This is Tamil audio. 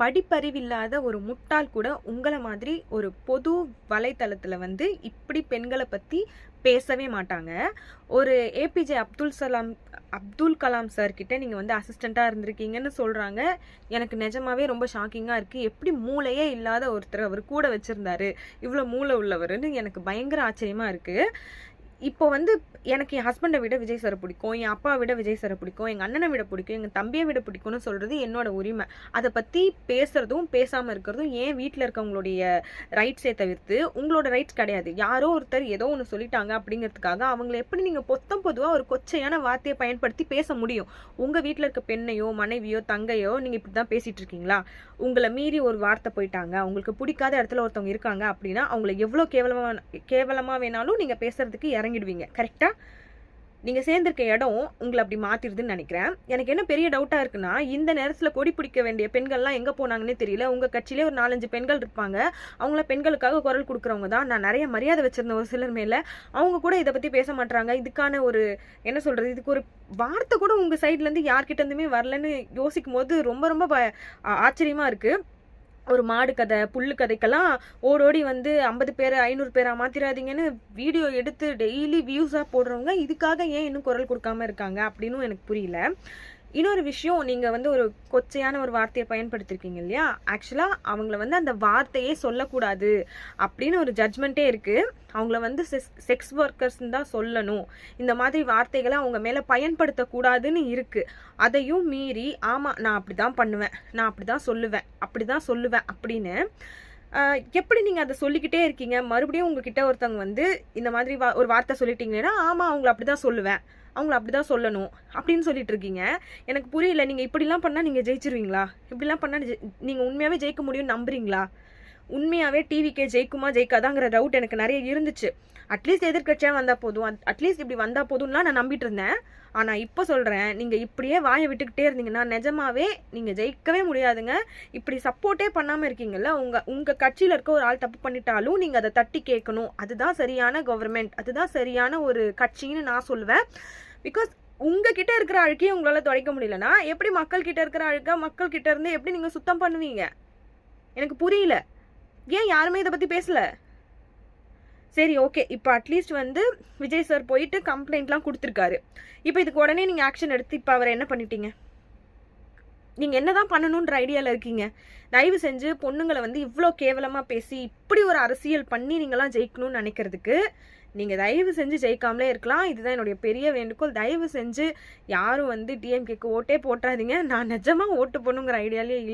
படிப்பறிவில்லாத ஒரு முட்டாள் கூட உங்களை மாதிரி ஒரு பொது வலைத்தளத்தில் வந்து இப்படி பெண்களை பற்றி பேசவே மாட்டாங்க. ஒரு ஏபிஜே அப்துல் கலாம் சார் கிட்ட நீங்கள் வந்து அசிஸ்டண்ட்டாக இருந்திருக்கீங்கன்னு சொல்கிறாங்க. எனக்கு நிஜமாவே ரொம்ப ஷாக்கிங்காக இருக்குது. எப்படி மூளையே இல்லாத ஒருத்தர் அவர் கூட வச்சுருந்தாரு, இவ்வளோ மூளை உள்ளவருன்னு எனக்கு பயங்கர ஆச்சரியமாக இருக்குது. இப்போ வந்து எனக்கு என் ஹஸ்பண்டை விட விஜய் சாரை பிடிக்கும், என் அப்பா விட விஜய் சாரை பிடிக்கும், எங்கள் அண்ணனை விட பிடிக்கும், எங்கள் தம்பியை விட பிடிக்கும்னு சொல்கிறது என்னோட உரிமை. அதை பற்றி பேசுகிறதும் பேசாமல் இருக்கிறதும் ஏன் வீட்டில் இருக்கவங்களுடைய ரைட்ஸே தவிர்த்து உங்களோட ரைட்ஸ் கிடையாது. யாரோ ஒருத்தர் ஏதோ ஒன்று சொல்லிட்டாங்க அப்படிங்கிறதுக்காக அவங்கள எப்படி நீங்கள் பொதுவாக ஒரு கொச்சையான வார்த்தையை பயன்படுத்தி பேச முடியும்? உங்கள் வீட்டில் இருக்க பெண்ணையோ மனைவியோ தங்கையோ நீங்கள் இப்படி தான் பேசிகிட்டு இருக்கீங்களா? உங்களை மீறி ஒரு வார்த்தை போயிட்டாங்க, உங்களுக்கு பிடிக்காத இடத்துல ஒருத்தவங்க இருக்காங்க அப்படின்னா அவங்கள எவ்வளோ கேவலமாக வேணாலும் நீங்கள் பேசுறதுக்கு இறங்கிடுவீங்க. கரெக்டாக நீங்கள் சேர்ந்திருக்க இடம் உங்களை அப்படி மாற்றிடுதுன்னு நினைக்கிறேன். எனக்கு என்ன பெரிய டவுட்டாக இருக்குன்னா, இந்த நேரத்தில் கொடி பிடிக்க வேண்டிய பெண்கள்லாம் எங்கே போனாங்கன்னே தெரியல. உங்கள் கட்சியிலே ஒரு 4-5 பெண்கள் இருப்பாங்க, அவங்கள பெண்களுக்காக குரல் கொடுக்குறவங்க தான். நான் நிறைய மரியாதை வச்சுருந்தேன் ஒரு சிலர் மேலே. அவங்க கூட இதை பற்றி பேச மாட்டாங்க. இதுக்கான ஒரு என்ன சொல்கிறது, இதுக்கு ஒரு வார்த்தை கூட உங்கள் சைட்லேருந்து யார்கிட்ட இருந்துமே வரலன்னு யோசிக்கும் போது ரொம்ப ரொம்ப ஆச்சரியமாக இருக்குது. ஒரு மாடு கதை புல்லு கதைக்கெல்லாம் ஓடோடி வந்து 50 பேர் 500 பேரா மாத்திராதீங்கன்னு வீடியோ எடுத்து டெய்லி வியூஸாக போடுறவங்க இதுக்காக ஏன் இன்னும் குரல் கொடுக்காம இருக்காங்க அப்படின்னு எனக்கு புரியல. இன்னொரு விஷயம், நீங்கள் வந்து ஒரு கொச்சையான ஒரு வார்த்தையை பயன்படுத்திருக்கீங்க இல்லையா? ஆக்சுவலாக அவங்கள வந்து அந்த வார்த்தையே சொல்லக்கூடாது அப்படின்னு ஒரு ஜட்ஜ்மெண்ட்டே இருக்குது. அவங்கள வந்து செக்ஸ் ஒர்க்கர்ஸ்ன்னு தான் சொல்லணும், இந்த மாதிரி வார்த்தைகளை அவங்க மேலே பயன்படுத்தக்கூடாதுன்னு இருக்குது. அதையும் மீறி ஆமாம் நான் அப்படி தான் பண்ணுவேன், நான் அப்படி தான் சொல்லுவேன் அப்படின்னு எப்படி நீங்கள் அதை சொல்லிக்கிட்டே இருக்கீங்க? மறுபடியும் உங்ககிட்ட ஒருத்தவங்க வந்து இந்த மாதிரி ஒரு வார்த்தை சொல்லிட்டீங்கன்னா ஆமாம் அவங்கள அப்படி தான் சொல்லுவேன், அவங்கள அப்படி தான் சொல்லணும் அப்படின்னு சொல்லிட்டு இருக்கீங்க. எனக்கு புரியல, நீங்கள் இப்படிலாம் பண்ணால் நீங்கள் ஜெயிச்சிருவீங்களா? இப்படிலாம் பண்ணால் நீங்கள் உண்மையாகவே ஜெயிக்க முடியும்னு நம்புறீங்களா? உண்மையாகவே டிவிக்கே ஜெயிக்குமா ஜெயிக்காதாங்கிற டவுட் எனக்கு நிறைய இருந்துச்சு. அட்லீஸ்ட் எதிர்கட்சியாக வந்தால் போதும், அட்லீஸ்ட் இப்படி வந்தால் போதும்லாம் நான் நம்பிட்டு இருந்தேன். ஆனால் இப்போ சொல்கிறேன், நீங்கள் இப்படியே வாயை விட்டுக்கிட்டே இருந்தீங்கன்னா நிஜமாவே நீங்கள் ஜெயிக்கவே முடியாதுங்க. இப்படி சப்போர்ட்டே பண்ணாமல் இருக்கீங்கல்ல, உங்கள் கட்சியில் இருக்க ஒரு ஆள் தப்பு பண்ணிட்டாலும் நீங்கள் அதை தட்டி கேட்கணும். அதுதான் சரியான கவர்மெண்ட், அதுதான் சரியான ஒரு கட்சின்னு நான் சொல்லுவேன். பிகாஸ் உங்ககிட்ட இருக்கிற அழுக்கையும் உங்களால் துடைக்க முடியலன்னா எப்படி மக்கள்கிட்ட இருக்கிற அழுக்கை மக்கள்கிட்ட இருந்து எப்படி நீங்கள் சுத்தம் பண்ணுவீங்க? எனக்கு புரியல, ஏன் யாருமே இதை பற்றி பேசல? சரி ஓகே, இப்போ அட்லீஸ்ட் வந்து விஜய் சார் போயிட்டு கம்ப்ளைண்ட்லாம் கொடுத்துருக்காரு. இப்போ இதுக்கு உடனே நீங்கள் ஆக்ஷன் எடுத்து இப்போ அவரை என்ன பண்ணிட்டீங்க? நீங்கள் என்ன தான் பண்ணணுன்ற ஐடியாவில் இருக்கீங்க? தயவு செஞ்சு பொண்ணுங்களை வந்து இவ்வளோ கேவலமாக பேசி இப்படி ஒரு அரசியல் பண்ணி நீங்களாம் ஜெயிக்கணும்னு நினைக்கிறதுக்கு நீங்கள் தயவு செஞ்சு ஜெயிக்காமலே இருக்கலாம். இதுதான் என்னுடைய பெரிய வேண்டுகோள். தயவு செஞ்சு யாரும் வந்து டிஎம்கேக்கு ஓட்டே போட்டாதீங்க. நான் நிஜமாக ஓட்டு போடணுங்கிற ஐடியாலே இல்லை.